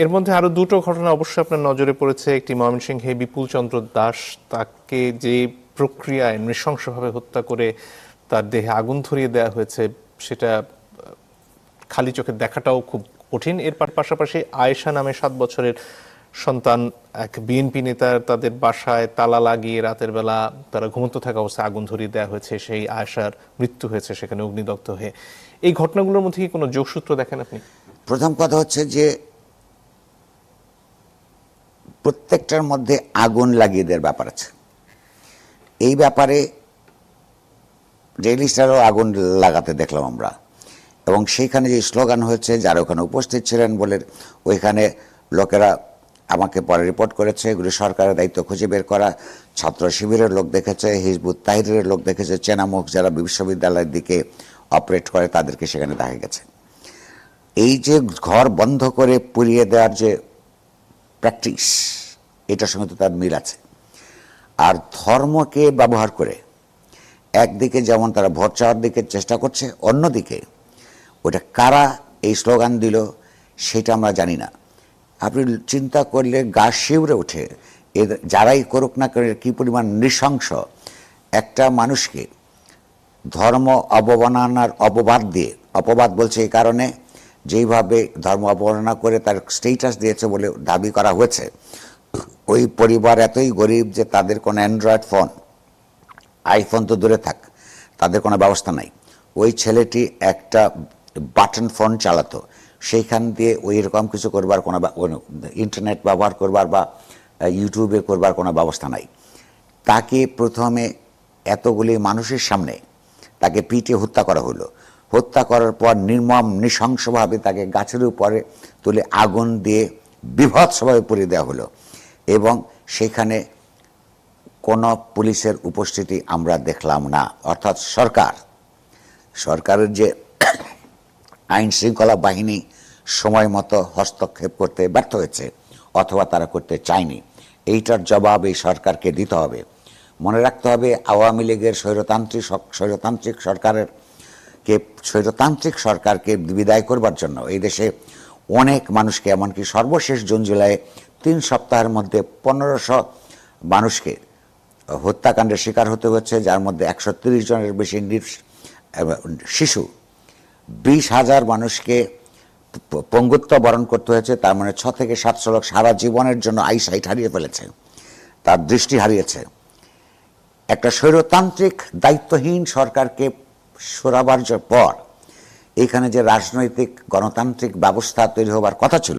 এর মধ্যে আরো দুটো ঘটনা অবশ্যই আপনার নজরে পড়েছে। একটি ময়মনসিংহে বিপুল চন্দ্র দাস, তাকে যে প্রক্রিয়ায় নৃশংসভাবে হত্যা করে তার দেহে আগুন ধরিয়ে দেওয়া হয়েছে, সেটা খালি চোখে দেখাটাও খুব কঠিন। এর পাশাপাশি আয়েশা নামে 7 বছরের সন্তান, এক বিএনপি নেতার তাদের বাসায় তালা লাগিয়ে রাতের বেলা তারা ঘুমন্ত থাকা অবস্থায় আগুন ধরিয়ে দেওয়া হয়েছে, সেই আয়েশার মৃত্যু হয়েছে সেখানে অগ্নিদগ্ধ হয়ে। এই ঘটনাগুলোর মধ্যে কি কোনো যোগসূত্র দেখেন আপনি? প্রথম কথা হচ্ছে যে প্রত্যেকটার মধ্যে আগুন লাগিয়ে দেওয়ার ব্যাপার আছে। এই ব্যাপারে ডেইলি স্টারও আগুন লাগাতে দেখলাম আমরা, এবং সেইখানে যে স্লোগান হয়েছে, যারা ওখানে উপস্থিত ছিলেন বলে ওইখানে লোকেরা আমাকে পরে রিপোর্ট করেছে, এগুলি সরকারের দায়িত্ব খুঁজে বের করা। ছাত্র শিবিরের লোক দেখেছে, হিজবুত তাহরিরের লোক দেখেছে, চেনামুখ যারা বিশ্ববিদ্যালয়ের দিকে অপারেট করে তাদেরকে সেখানে দেখা গেছে। এই যে ঘর বন্ধ করে পুড়িয়ে দেওয়ার যে প্র্যাকটিস, এটার সঙ্গে তো তার মিল আছে। আর ধর্মকে ব্যবহার করে একদিকে যেমন তারা ভোট চাওয়ার দিকে চেষ্টা করছে, অন্যদিকে ওটা কারা এই স্লোগান দিল সেটা আমরা জানি না। আপনি চিন্তা করলে গা শিউরে ওঠে, এদের যারাই করুক না করে কী পরিমাণ নৃশংস একটা মানুষকে ধর্ম অবমাননার অপবাদ বলছে এই কারণে, যেইভাবে ধর্ম অবমাননা করে তার স্টেটাস দিয়েছে বলে দাবি করা হয়েছে। ওই পরিবার এতই গরিব যে তাদের কোনো অ্যান্ড্রয়েড ফোন, আইফোন তো দূরে থাক, তাদের কোনো ব্যবস্থা নাই। ওই ছেলেটি একটা বাটন ফোন চালাতো, সেইখান দিয়ে ওই রকম কিছু করবার কোনো ইন্টারনেট ব্যবহার করবার বা ইউটিউবে করবার কোনো ব্যবস্থা নাই। তাকে প্রথমে এতগুলি মানুষের সামনে তাকে পিটিয়ে হত্যা করা হলো। হত্যা করার পর নির্মম নৃশংসভাবে তাকে গাছের উপরে তুলে আগুন দিয়ে বীভৎসভাবে পুড়িয়ে দেওয়া হলো, এবং সেখানে কোনো পুলিশের উপস্থিতি আমরা দেখলাম না। অর্থাৎ সরকারের যে আইন শৃঙ্খলা বাহিনী সময় মতো হস্তক্ষেপ করতে ব্যর্থ হয়েছে, অথবা তারা করতে চায়নি, এইটার জবাব এই সরকারকে দিতে হবে। মনে রাখতে হবে, আওয়ামী লীগের স্বৈরতান্ত্রিক সরকারকে বিদায় করবার জন্য এই দেশে অনেক মানুষকে, এমনকি সর্বশেষ জুন জুলাইয়ে 3 সপ্তাহের মধ্যে 1500 মানুষকে হত্যাকাণ্ডের শিকার হতে হচ্ছে, যার মধ্যে 130 জনের বেশি শিশু, 20,000 মানুষকে পঙ্গুত্ব বরণ করতে হয়েছে। তার মানে 6 থেকে 700 লোক সারা জীবনের জন্য আইসাইট হারিয়ে ফেলেছে, তার দৃষ্টি হারিয়েছে। একটা স্বৈরতান্ত্রিক দায়িত্বহীন সরকারকে সরাবার পর এখানে যে রাজনৈতিক গণতান্ত্রিক ব্যবস্থা তৈরি হবার কথা ছিল,